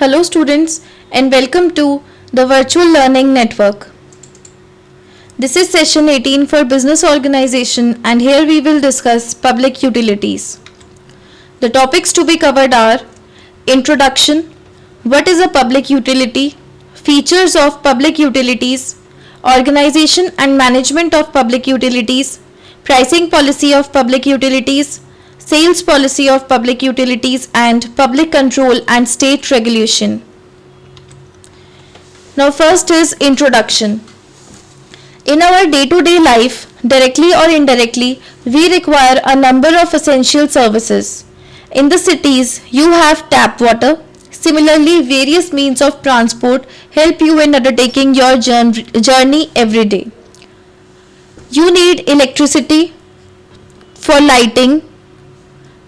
Hello students and welcome to the Virtual Learning Network. This is session 18 for business organization and here we will discuss public utilities. The topics to be covered are introduction, what is a public utility, features of public utilities, organization and management of public utilities, pricing policy of public utilities, sales policy of public utilities and public control and state regulation. Now first is introduction. In our day-to-day life, directly or indirectly, we require a number of essential services. In the cities, you have tap water. Similarly, various means of transport help you in undertaking your journey every day. You need electricity for lighting,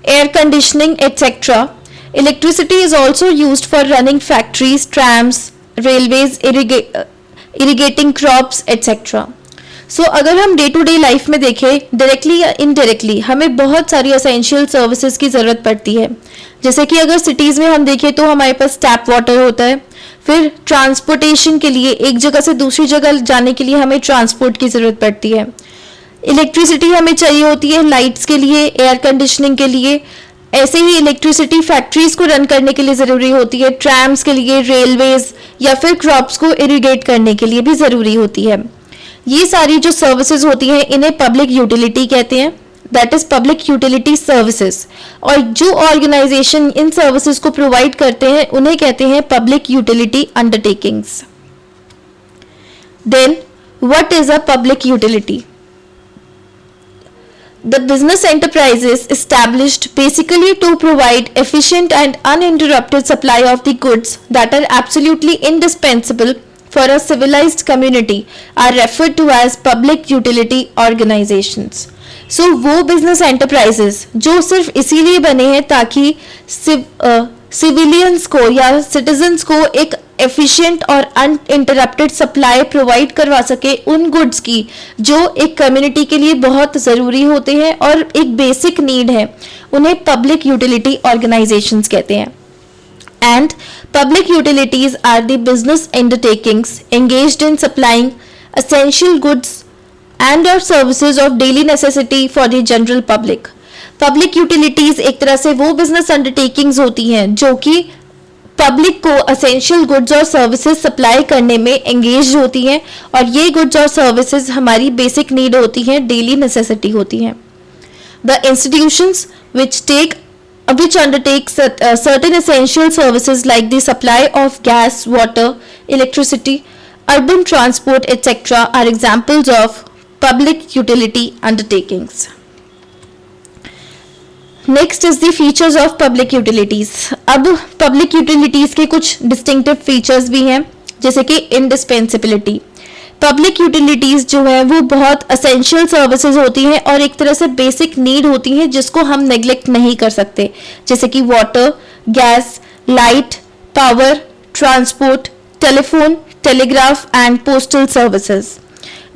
air conditioning, etc. Electricity is also used for running factories, trams, railways, irrigating crops, etc. So अगर हम day to day life में देखें directly या indirectly हमें बहुत सारी essential services की ज़रूरत पड़ती है. जैसे कि अगर सिटीज़ में हम देखें तो हमारे पास टैप वाटर होता है. फिर ट्रांसपोर्टेशन के लिए एक जगह से दूसरी जगह जाने के लिए हमें ट्रांसपोर्ट की ज़रूरत पड़ती है. इलेक्ट्रिसिटी हमें चाहिए होती है लाइट्स के लिए, एयर कंडीशनिंग के लिए. ऐसे ही इलेक्ट्रिसिटी फैक्ट्रीज को रन करने के लिए ज़रूरी होती है, ट्रैम्स के लिए, रेलवेज या फिर क्रॉप्स को इरिगेट करने के लिए भी ज़रूरी होती है. ये सारी जो सर्विसेज होती हैं इन्हें पब्लिक यूटिलिटी कहते हैं, that is public utility services. और जो ऑर्गेनाइजेशन इन सर्विसेज को प्रोवाइड करते हैं उन्हें कहते हैं public utility undertakings. Then what is a public utility? The business enterprise is established basically to provide efficient and uninterrupted supply of the goods that are absolutely indispensable for a civilized community are referred to as public utility organizations. So वो business enterprises जो सिर्फ इसीलिए बने हैं ताकि civilians को या citizens को एक एफिशिएंट और अनइंटरप्टेड सप्लाई प्रोवाइड करवा सके उन गुड्स की जो एक कम्युनिटी के लिए बहुत ज़रूरी होते हैं और एक बेसिक नीड है, उन्हें पब्लिक यूटिलिटी ऑर्गेनाइजेशंस कहते हैं. And public utilities are the business undertakings engaged in supplying essential goods and और services of daily necessity for the general public. Public utilities एक तरह से वो बिजनेस अंडरटेकिंग्स होती हैं जो कि पब्लिक को असेंशियल गुड्स और सर्विसेज सप्लाई करने में एंगेज होती हैं और ये गुड्स और सर्विसेज हमारी बेसिक नीड होती हैं, डेली नेसेसिटी होती हैं. The institutions which undertake certain essential services like the supply of gas, water, electricity, urban transport, etc. are examples of public utility undertakings. Next is the features of public utilities. अब public utilities के कुछ distinctive features भी हैं जैसे कि इंडिस्पेंसिबिलिटी. Public utilities जो है वो बहुत असेंशियल सर्विसेज होती हैं और एक तरह से बेसिक नीड होती हैं जिसको हम नेग्लेक्ट नहीं कर सकते, जैसे कि water, gas, light, power, transport, telephone, telegraph and postal services.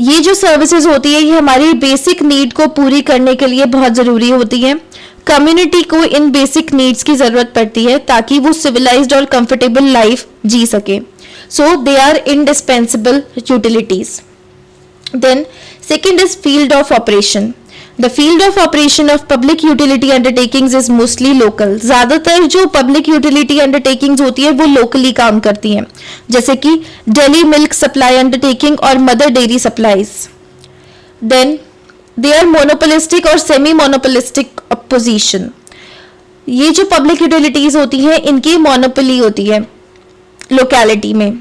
ये जो सर्विसेज होती है ये हमारी बेसिक नीड को पूरी करने के लिए बहुत ज़रूरी होती है. कम्युनिटी को इन बेसिक नीड्स की ज़रूरत पड़ती है ताकि वो सिविलाइज्ड और कंफर्टेबल लाइफ जी सके. So they are indispensable utilities. Then second is field of operation. The field of operation of public utility undertakings is mostly local. ज़्यादातर जो पब्लिक यूटिलिटी अंडरटेकिंग्स होती है वो लोकली काम करती हैं, जैसे कि दिल्ली मिल्क सप्लाई अंडरटेकिंग और Mother Dairy supplies. Then they are monopolistic और सेमी मोनोपोलिस्टिक पोजीशन. ये जो पब्लिक यूटिलिटीज होती हैं इनकी मोनोपोली होती है लोकेलिटी में.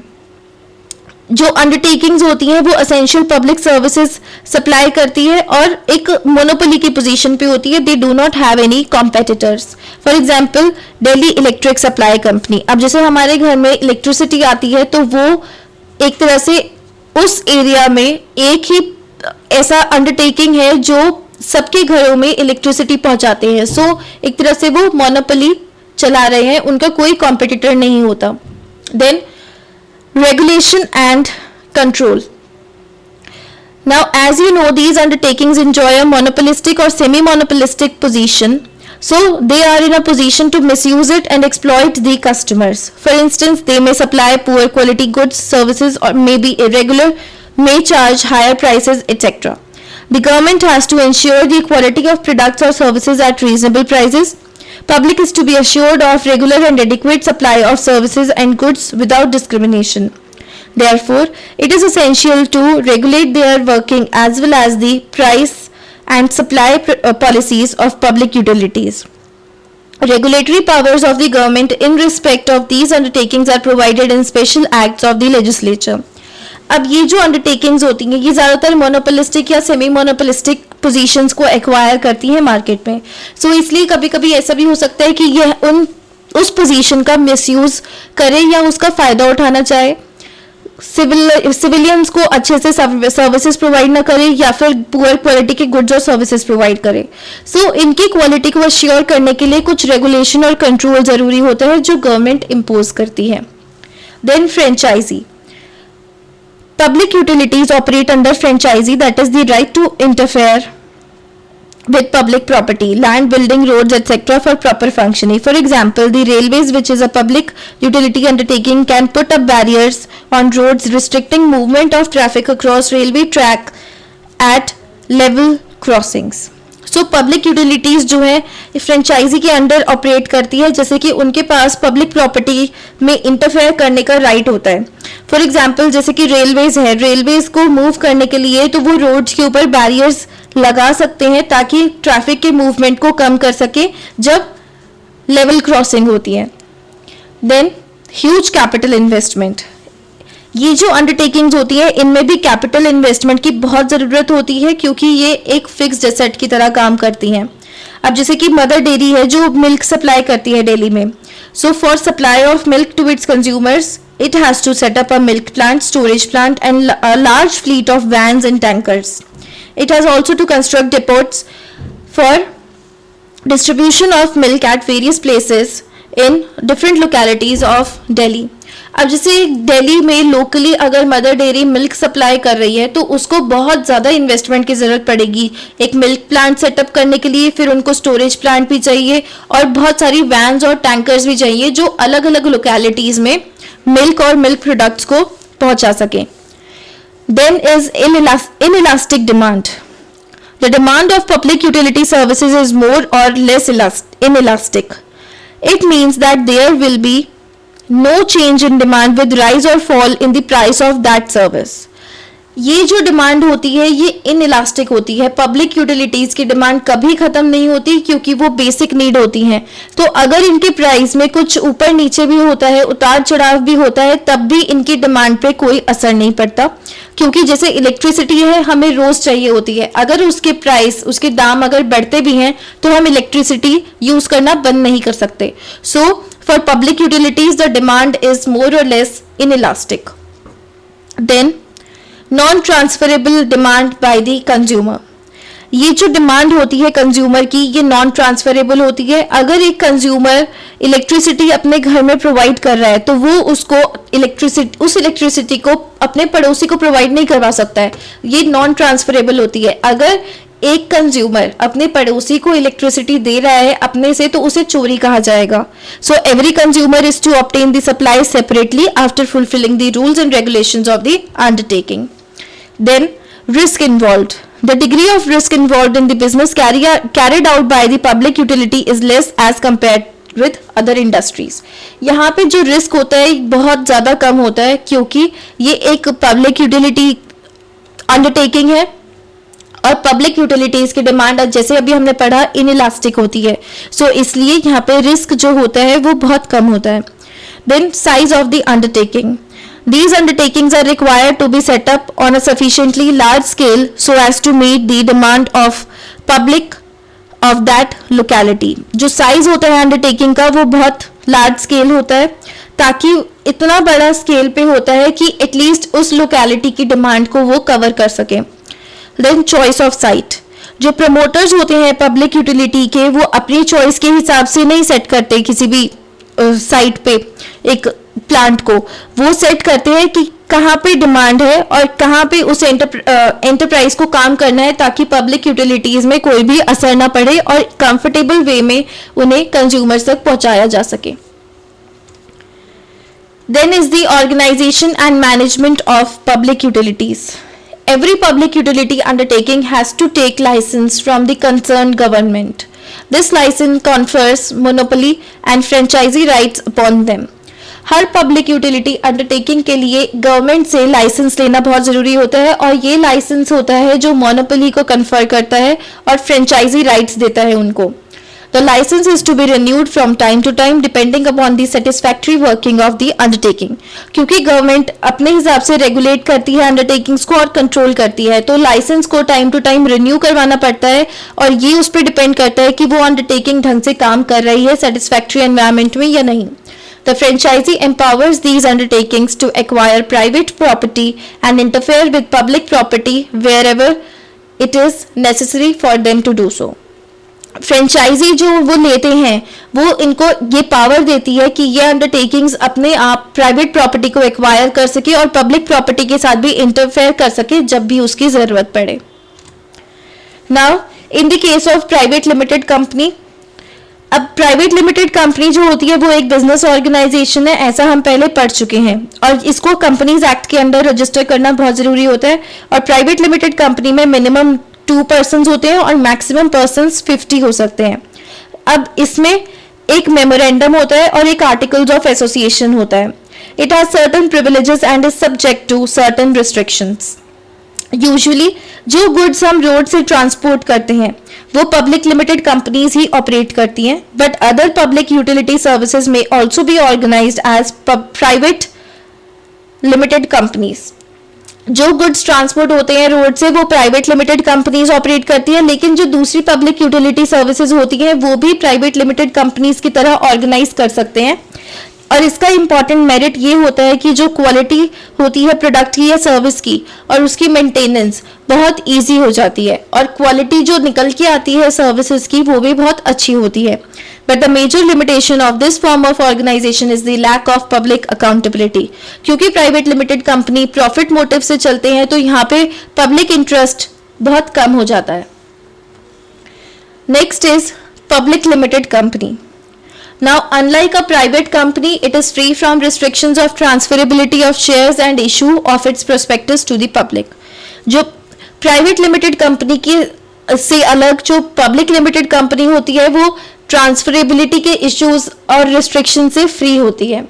जो अंडरटेकिंग्स होती हैं वो एसेंशियल पब्लिक सर्विसेज सप्लाई करती है और एक मोनोपोली की पोजीशन पे होती है. They do not have any competitors. For example Delhi electric supply company. अब जैसे हमारे घर में इलेक्ट्रिसिटी आती है तो वो एक तरह से उस एरिया में एक ही ऐसा अंडरटेकिंग है जो सबके घरों में इलेक्ट्रिसिटी पहुंचाते हैं. सो एक तरह से वो मोनोपोली चला रहे हैं, उनका कोई कॉम्पिटिटर नहीं होता. Then regulation and control. Now, as you know, these undertakings enjoy a monopolistic or semi-monopolistic position. So they are in a position to misuse it and exploit the customers. For instance, they may supply poor quality goods, services, or may be irregular, may charge higher prices, etc. The government has to ensure the quality of products or services at reasonable prices. Public is to be assured of regular and adequate supply of services and goods without discrimination. Therefore, it is essential to regulate their working as well as the price and supply policies of public utilities. Regulatory powers of the government in respect of these undertakings are provided in special acts of the legislature. अब ये जो undertakings होती हैं ये ज़्यादातर monopolistic या semi monopolistic positions को acquire करती हैं मार्केट में. सो इसलिए कभी कभी ऐसा भी हो सकता है कि यह उस पोजीशन का मिसयूज करे या उसका फ़ायदा उठाना चाहे, सिविलियंस को अच्छे से सर्विसेज प्रोवाइड ना करे या फिर पुअर क्वालिटी के गुड्स और सर्विसेज प्रोवाइड करे. सो इनकी क्वालिटी को अश्योर करने के लिए कुछ रेगुलेशन और कंट्रोल जरूरी होता है जो गवर्नमेंट इम्पोज करती है. Then franchisee. Public utilities operate under franchisee, that is the right to interfere with public property, land, building, roads, etc. for proper functioning. For example, the railways, which is a public utility undertaking, can put up barriers on roads restricting movement of traffic across railway track at level crossings. So public utilities जो है franchise के under operate करती है, जैसे कि उनके पास public property में interfere करने का राइट होता है. फॉर एग्जांपल जैसे कि रेलवेज है, रेलवेज को मूव करने के लिए तो वो रोड्स के ऊपर बैरियर्स लगा सकते हैं ताकि ट्रैफिक के मूवमेंट को कम कर सके जब लेवल क्रॉसिंग होती है. Then huge capital investment. ये जो अंडरटेकिंग्स होती है इनमें भी कैपिटल इन्वेस्टमेंट की बहुत ज़रूरत होती है क्योंकि ये एक फिक्स्ड एसेट की तरह काम करती हैं. अब जैसे कि मदर डेयरी है जो मिल्क सप्लाई करती है दिल्ली में. So for supply of milk to its consumers it has to set up a milk plant, storage plant and a large fleet of vans and tankers. It has also to construct depots for distribution of milk at various places in different localities of Delhi. अब जैसे दिल्ली में locally अगर mother dairy milk supply कर रही है तो उसको बहुत ज़्यादा इन्वेस्टमेंट की ज़रूरत पड़ेगी एक मिल्क प्लांट सेटअप करने के लिए. फिर उनको स्टोरेज प्लांट भी चाहिए और बहुत सारी वैन्स और टैंकर्स भी चाहिए जो अलग अलग लोकेलिटीज़ में मिल्क और मिल्क प्रोडक्ट्स को पहुंचा सकें. Then is inelastic demand. The demand of public utility services is more or less inelastic. It means that there will be no change in demand with rise or fall in the price of that service. ये जो demand होती है ये inelastic होती है. Public utilities की demand कभी ख़त्म नहीं होती क्योंकि वो बेसिक नीड होती हैं. तो अगर इनके प्राइस में कुछ ऊपर नीचे भी होता है, उतार चढ़ाव भी होता है, तब भी इनकी डिमांड पे कोई असर नहीं पड़ता क्योंकि जैसे इलेक्ट्रिसिटी है हमें रोज़ चाहिए होती है. अगर उसके प्राइस उसके दाम अगर बढ़ते भी हैं तो हम इलेक्ट्रिसिटी यूज़ करना बंद नहीं कर सकते. So for public utilities the demand is more और less inelastic. Then non transferable demand by the consumer. ये जो डिमांड होती है कंज्यूमर की ये नॉन ट्रांसफरेबल होती है. अगर एक कंज्यूमर इलेक्ट्रिसिटी अपने घर में प्रोवाइड कर रहा है तो वो उसको उस इलेक्ट्रिसिटी को अपने पड़ोसी को प्रोवाइड नहीं करवा सकता है. ये नॉन ट्रांसफरेबल होती है. अगर एक कंज्यूमर अपने पड़ोसी को इलेक्ट्रिसिटी दे रहा है अपने से तो उसे चोरी कहा जाएगा. So every consumer is to obtain the supply separately after fulfilling the rules and regulations of the undertaking. Then risk involved. The degree of risk involved in the business carried out by the public utility is less as compared with other industries. यहाँ पे जो risk होता है बहुत ज़्यादा कम होता है क्योंकि ये एक पब्लिक यूटिलिटी अंडरटेकिंग है और पब्लिक यूटिलिटीज़ की डिमांड जैसे अभी हमने पढ़ा इनइलास्टिक होती है. सो इसलिए यहाँ पे रिस्क जो होता है वो बहुत कम होता है. Then size of the undertaking. These undertakings are required to be set up on a sufficiently large scale so as to meet the demand of public of that locality. जो साइज होता है अंडरटेकिंग का वो बहुत large scale होता है ताकि इतना बड़ा स्केल पे होता है कि एटलीस्ट उस लोकेलिटी की डिमांड को वो कवर कर सके. Then choice of site. जो प्रमोटर्स होते हैं पब्लिक यूटिलिटी के वो अपनी चॉइस के हिसाब से नहीं सेट करते किसी भी साइट पे एक प्लांट को. वो सेट करते हैं कि कहाँ पे डिमांड है और कहाँ पे उस एंटरप्राइज को काम करना है ताकि पब्लिक यूटिलिटीज में कोई भी असर ना पड़े और कंफर्टेबल वे में उन्हें कंज्यूमर्स तक पहुंचाया जा सके. Then is the organization and management of public utilities. Every public utility undertaking has to take license from the concerned government. This license confers monopoly and franchisee rights upon them. Her public utility undertaking के लिए government से licence लेना बहुत ज़रूरी होता है और ये लाइसेंस होता है जो मोनोपोली को कन्फर करता है और फ्रेंचाइजी राइट्स देता है उनको. The license is to be renewed from time to time depending upon the satisfactory working of the undertaking. क्योंकि गवर्नमेंट अपने हिसाब से रेगुलेट करती है अंडरटेकिंग्स को और कंट्रोल करती है, तो लाइसेंस को टाइम टू टाइम रिन्यू करवाना पड़ता है और ये उस पर डिपेंड करता है कि वो अंडरटेकिंग ढंग से काम कर रही है सेटिस्फैक्ट्री एनवायरनमेंट में या नहीं. The franchisee empowers these undertakings to acquire private property and interfere with public property wherever it is necessary for them to do so. Franchisee जो वो लेते हैं वो इनको ये पावर देती है कि ये अंडरटेकिंग्स अपने आप प्राइवेट प्रॉपर्टी को एक्वायर कर सके और पब्लिक प्रॉपर्टी के साथ भी इंटरफेयर कर सके जब भी उसकी जरूरत पड़े. Now in the case of private limited company, अब प्राइवेट लिमिटेड कंपनी जो होती है वो एक बिजनेस ऑर्गेनाइजेशन है, ऐसा हम पहले पढ़ चुके हैं और इसको कंपनीज एक्ट के अंदर रजिस्टर करना बहुत जरूरी होता है. और प्राइवेट लिमिटेड कंपनी में मिनिमम 2 पर्सन्स होते हैं और मैक्सिमम पर्सन्स 50 हो सकते हैं. अब इसमें एक मेमोरेंडम होता है और एक आर्टिकल्स ऑफ एसोसिएशन होता है. It has certain privileges and is subject to certain restrictions. Usually जो गुड्स हम रोड से ट्रांसपोर्ट करते हैं वो पब्लिक लिमिटेड कंपनीज ही ऑपरेट करती हैं, but other public utility services may also be organised as private limited companies. जो गुड्स ट्रांसपोर्ट होते हैं रोड से वो प्राइवेट लिमिटेड कंपनीज ऑपरेट करती है, लेकिन जो दूसरी पब्लिक यूटिलिटी सर्विसेज होती हैं वो भी प्राइवेट लिमिटेड कंपनीज की तरह ऑर्गेनाइज कर सकते हैं. और इसका इंपॉर्टेंट मेरिट ये होता है कि जो क्वालिटी होती है प्रोडक्ट की या सर्विस की और उसकी मेंटेनेंस बहुत इजी हो जाती है और क्वालिटी जो निकल के आती है सर्विसेज की वो भी बहुत अच्छी होती है. But the major limitation of this form of organisation is the lack of public accountability. क्योंकि private limited company profit motive से चलते हैं तो यहाँ पे पब्लिक इंटरेस्ट बहुत कम हो जाता है. Next is public limited company. Now, unlike a private company, it is free from restrictions of transferability of shares and issue of its prospectus to the public. जो प्राइवेट लिमिटेड कंपनी की से अलग जो public limited company होती है वो transferability के issues और रिस्ट्रिक्शन से फ्री होती है.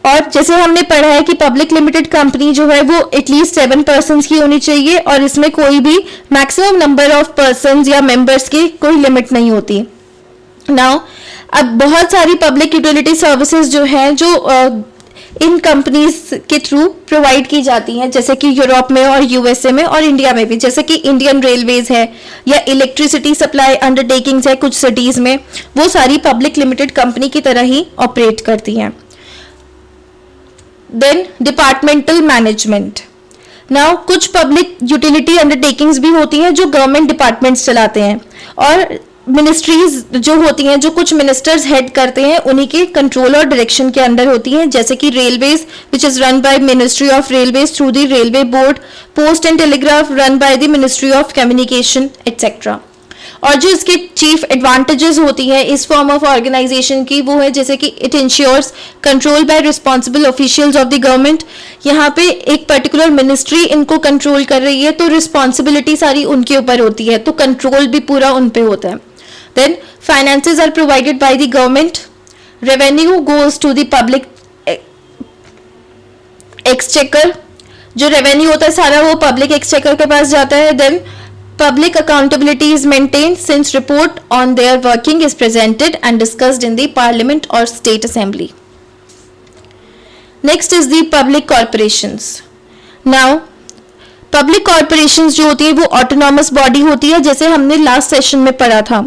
और जैसे हमने पढ़ा है कि पब्लिक लिमिटेड कंपनी जो है वो एटलीस्ट 7 पर्सन्स की होनी चाहिए और इसमें कोई भी मैक्सिमम नंबर ऑफ पर्सन्स या मेंबर्स की कोई लिमिट नहीं होती. नाउ अब बहुत सारी पब्लिक यूटिलिटी सर्विसेज जो हैं जो इन कंपनीज के थ्रू प्रोवाइड की जाती हैं, जैसे कि यूरोप में और यूएसए में और इंडिया में भी, जैसे कि इंडियन रेलवेज है या इलेक्ट्रिसिटी सप्लाई अंडरटेकिंग्स है कुछ सिटीज में, वो सारी पब्लिक लिमिटेड कंपनी की तरह ही ऑपरेट करती हैं. Then departmental management. नाउ कुछ पब्लिक यूटिलिटी अंडरटेकिंग्स भी होती हैं जो गवर्नमेंट डिपार्टमेंट्स चलाते हैं और मिनिस्ट्रीज जो होती हैं जो कुछ मिनिस्टर्स हेड करते हैं उन्हीं के कंट्रोल और डायरेक्शन के अंदर होती हैं, जैसे कि railways which is run by ministry of railways through the railway board, post and telegraph run by the ministry of communication etcetera. और जो इसके चीफ एडवांटेजेस होती हैं इस फॉर्म ऑफ ऑर्गेनाइजेशन की वो है जैसे कि it ensures control by responsible officials of the government. यहाँ पे एक पर्टिकुलर मिनिस्ट्री इनको कंट्रोल कर रही है तो रिस्पॉन्सिबिलिटी सारी उनके ऊपर होती है, तो कंट्रोल भी पूरा उन पे होता है. Then finances are provided by the government. Revenue goes to the public exchequer. जो revenue होता है सारा वो public exchequer के पास जाता है. Then public accountability is maintained since report on their working is presented and discussed in the parliament or state assembly. Next is the public corporations. Now public corporations जो होती है वो ऑटोनॉमस बॉडी होती है, जैसे हमने लास्ट सेशन में पढ़ा था,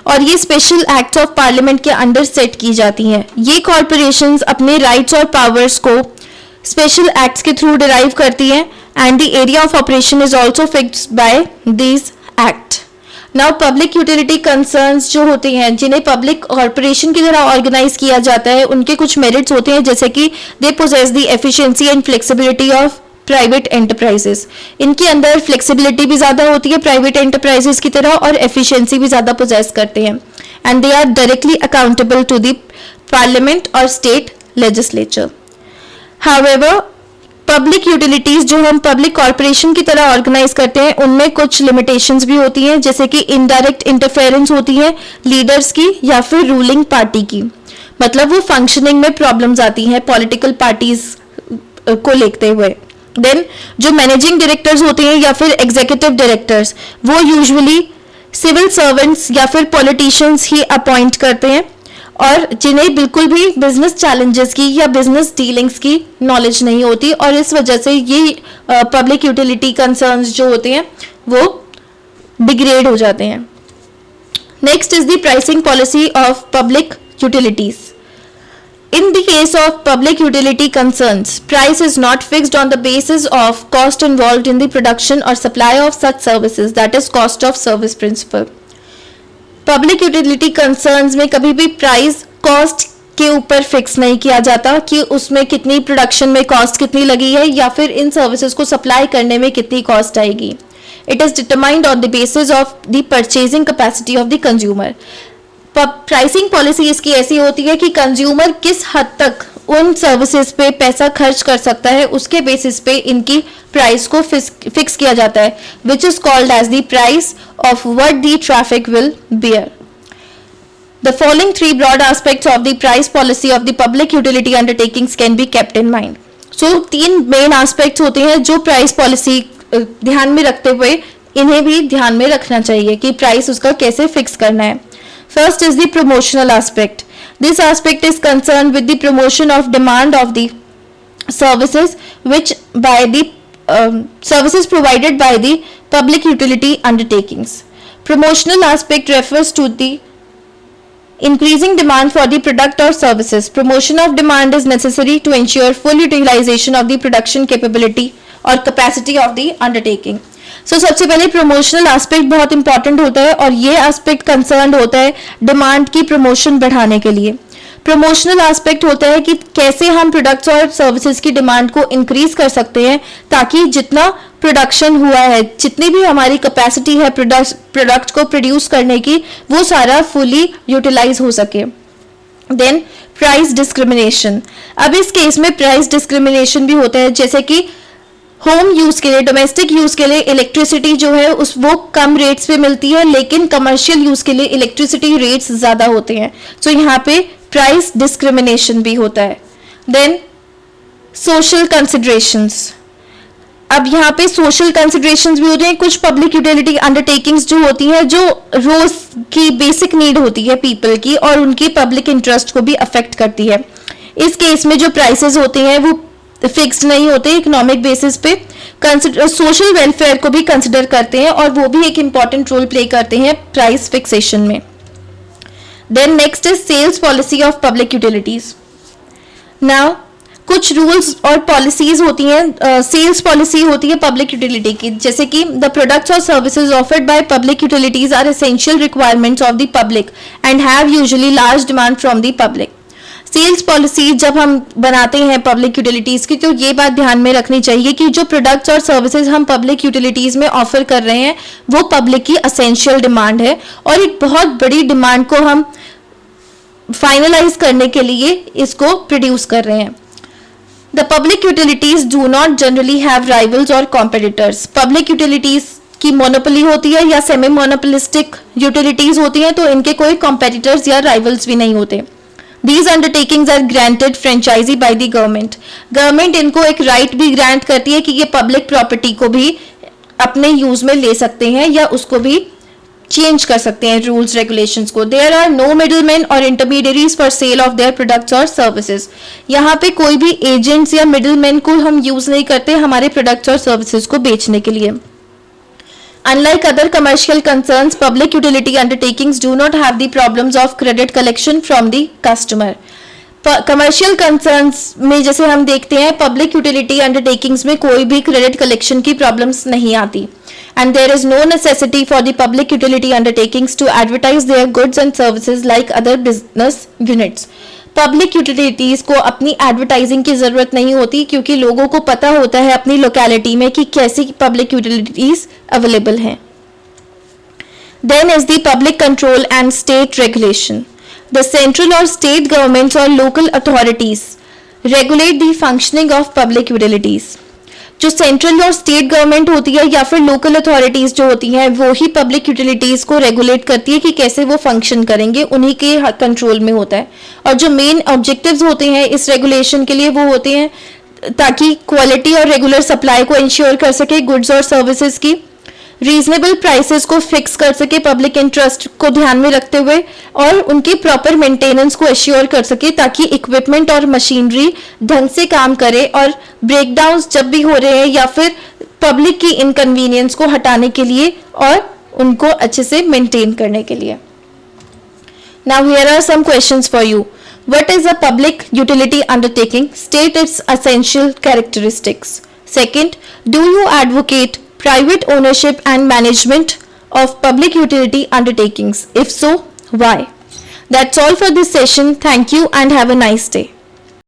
और ये स्पेशल एक्ट ऑफ पार्लियामेंट के अंडर सेट की जाती हैं. ये कॉरपोरेशंस अपने राइट्स और पावर्स को स्पेशल एक्ट्स के थ्रू डिराइव करती हैं and the area of operation is also fixed by this act. Now public utility concerns जो होते हैं, जिन्हें पब्लिक कॉर्पोरेशन की तरह ऑर्गेनाइज किया जाता है, उनके कुछ मेरिट्स होते हैं, जैसे कि they possess the efficiency and flexibility of private enterprises. इनके अंदर फ्लेक्सिबिलिटी भी ज्यादा होती है प्राइवेट एंटरप्राइजेस की तरह, और एफिशिएंसी भी ज्यादा पोजेस करते हैं, and they are directly accountable to the parliament और state legislature. However public utilities जो हम पब्लिक कॉर्पोरेशन की तरह ऑर्गेनाइज करते हैं, उनमें कुछ लिमिटेशंस भी होती हैं, जैसे कि इनडायरेक्ट इंटरफेरेंस होती है लीडर्स की या फिर रूलिंग पार्टी की, मतलब वो फंक्शनिंग में प्रॉब्लम्स आती हैं पॉलिटिकल पार्टीज को लेते हुए। देन जो मैनेजिंग डायरेक्टर्स होते हैं या फिर एग्जीक्यूटिव डायरेक्टर्स, वो यूजुअली सिविल सर्वेंट्स या फिर पॉलिटिशियंस ही अपॉइंट करते हैं, और जिन्हें बिल्कुल भी बिजनेस चैलेंजेस की या बिजनेस डीलिंग्स की नॉलेज नहीं होती, और इस वजह से ये पब्लिक यूटिलिटी कंसर्न्स जो होते हैं वो डिग्रेड हो जाते हैं। Next is the pricing policy of public utilities. In the case of public utility concerns, price is not fixed on the basis of cost involved in the production or supply of such services, that is cost of service principle. Public utility concerns में कभी भी price cost के ऊपर fix नहीं किया जाता कि उसमें कितनी प्रोडक्शन में कॉस्ट कितनी लगी है या फिर इन सर्विसेज को सप्लाई करने में कितनी कॉस्ट आएगी। It is determined on the basis of the purchasing capacity of the consumer. Pricing policy इसकी ऐसी होती है कि कंज्यूमर किस हद तक उन सर्विसेज पे पैसा खर्च कर सकता है, उसके बेसिस पे इनकी प्राइस को फिक्स किया जाता है, which is called as the price of what the traffic will bear. The following three broad aspects of the price policy of the public utility undertakings can be kept in mind. So तीन main aspects होते हैं जो price policy ध्यान में रखते हुए इन्हें भी ध्यान में रखना चाहिए कि प्राइस उसका कैसे फिक्स करना है। First is the promotional aspect. This aspect is concerned with the promotion of demand of the services services provided by the public utility undertakings. Promotional aspect refers to the increasing demand for the product or services. Promotion of demand is necessary to ensure full utilization of the production capability or capacity of the undertaking. सबसे पहले promotional aspect बहुत important होता है, और ये aspect concern होता है demand की प्रमोशन बढ़ाने के लिए। प्रमोशनल एस्पेक्ट होता है कि कैसे हम प्रोडक्ट्स और सर्विसेज की डिमांड को इंक्रीज कर सकते हैं, ताकि जितना प्रोडक्शन हुआ है, जितनी भी हमारी कैपेसिटी है प्रोडक्ट को प्रोड्यूस करने की, वो सारा फुली यूटिलाइज हो सके। Then price discrimination. अब इस केस में प्राइस डिस्क्रिमिनेशन भी होता है, जैसे कि होम यूज के लिए, डोमेस्टिक यूज के लिए इलेक्ट्रिसिटी जो है वो कम रेट्स पे मिलती है, लेकिन कमर्शियल यूज के लिए इलेक्ट्रिसिटी रेट्स ज्यादा होते हैं, तो यहाँ पे प्राइस डिस्क्रिमिनेशन भी होता है। Then social considerations. अब यहाँ पे सोशल कंसिडरेशंस भी होते हैं। कुछ पब्लिक यूटिलिटी अंडरटेकिंग्स जो होती हैं, जो रोज की बेसिक नीड होती है पीपल की, और उनकी पब्लिक इंटरेस्ट को भी अफेक्ट करती है। इस केस में जो प्राइसेस होते हैं वो फिक्स्ड नहीं होते, इकोनॉमिक बेसिस पे सोशल वेलफेयर को भी कंसिडर करते हैं, और वो भी एक इंपॉर्टेंट रोल प्ले करते हैं प्राइस फिक्सेशन में। Then next is sales policy of public utilities. Now कुछ रूल्स और पॉलिसीज होती हैं, सेल्स पॉलिसी होती है पब्लिक यूटिलिटी की, जैसे कि द प्रोडक्ट्स और services offered by public utilities are essential requirements of the public and have usually large demand from the public. Sales policy जब हम बनाते हैं पब्लिक यूटिलिटीज की, तो ये बात ध्यान में रखनी चाहिए कि जो प्रोडक्ट्स और सर्विसेज हम पब्लिक यूटिलिटीज में ऑफर कर रहे हैं वो पब्लिक की एसेंशियल डिमांड है, और एक बहुत बड़ी डिमांड को हम फाइनलाइज करने के लिए इसको प्रोड्यूस कर रहे हैं। The public utilities do not generally have rivals और कॉम्पिटिटर्स। पब्लिक यूटिलिटीज की मोनोपोली होती है या सेमी मोनोपोलिस्टिक यूटिलिटीज होती हैं, तो इनके कोई कॉम्पिटिटर्स या राइवल्स भी नहीं होते। These undertakings are granted franchisee by the government. Government इनको एक राइट भी ग्रांट करती है कि ये पब्लिक प्रॉपर्टी को भी अपने यूज में ले सकते हैं या उसको भी चेंज कर सकते हैं रूल्स रेगुलेशंस को। There are no middlemen or intermediaries for sale of their products or services. यहाँ पे कोई भी एजेंट्स या मिडलमैन को हम यूज नहीं करते हमारे प्रोडक्ट्स और सर्विसेज को बेचने के लिए। Unlike other commercial concerns, public utility undertakings do not have the problems of credit collection from the customer. Commercial concerns में जैसे हम देखते हैं पब्लिक यूटिलिटी अंडरटेकिंग्स में कोई भी क्रेडिट कलेक्शन की प्रॉब्लम्स नहीं आती। and there is no necessity for the public utility undertakings to advertise their goods and services like other business units. Public utilities को अपनी एडवर्टाइजिंग की जरूरत नहीं होती क्योंकि लोगों को पता होता है अपनी लोकेलिटी में कि कैसी पब्लिक यूटिलिटीज अवेलेबल हैं. Then is the public control and state regulation. The central or state governments or local authorities regulate the functioning of public utilities. जो सेंट्रल और स्टेट गवर्नमेंट होती है या फिर लोकल अथॉरिटीज जो होती हैं वो ही पब्लिक यूटिलिटीज को रेगुलेट करती है कि कैसे वो फंक्शन करेंगे, उन्हीं के कंट्रोल में होता है. और जो मेन ऑब्जेक्टिव्स होते हैं इस रेगुलेशन के लिए वो होते हैं ताकि क्वालिटी और रेगुलर सप्लाई को इंश्योर कर सके गुड्स और सर्विसेज की, रीजनेबल प्राइसेस को फिक्स कर सके पब्लिक इंटरेस्ट को ध्यान में रखते हुए, और उनकी प्रॉपर मेंटेनेंस को एश्योर कर सके ताकि इक्विपमेंट और मशीनरी ढंग से काम करे और ब्रेकडाउन्स जब भी हो रहे हैं या फिर पब्लिक की इनकन्वीनियंस को हटाने के लिए और उनको अच्छे से मेंटेन करने के लिए. Now here are some questions for you. What is a public utility undertaking? State its essential characteristics. Second, do you advocate private ownership and management of public utility undertakings? If so, why? That's all for this session. Thank you and have a nice day.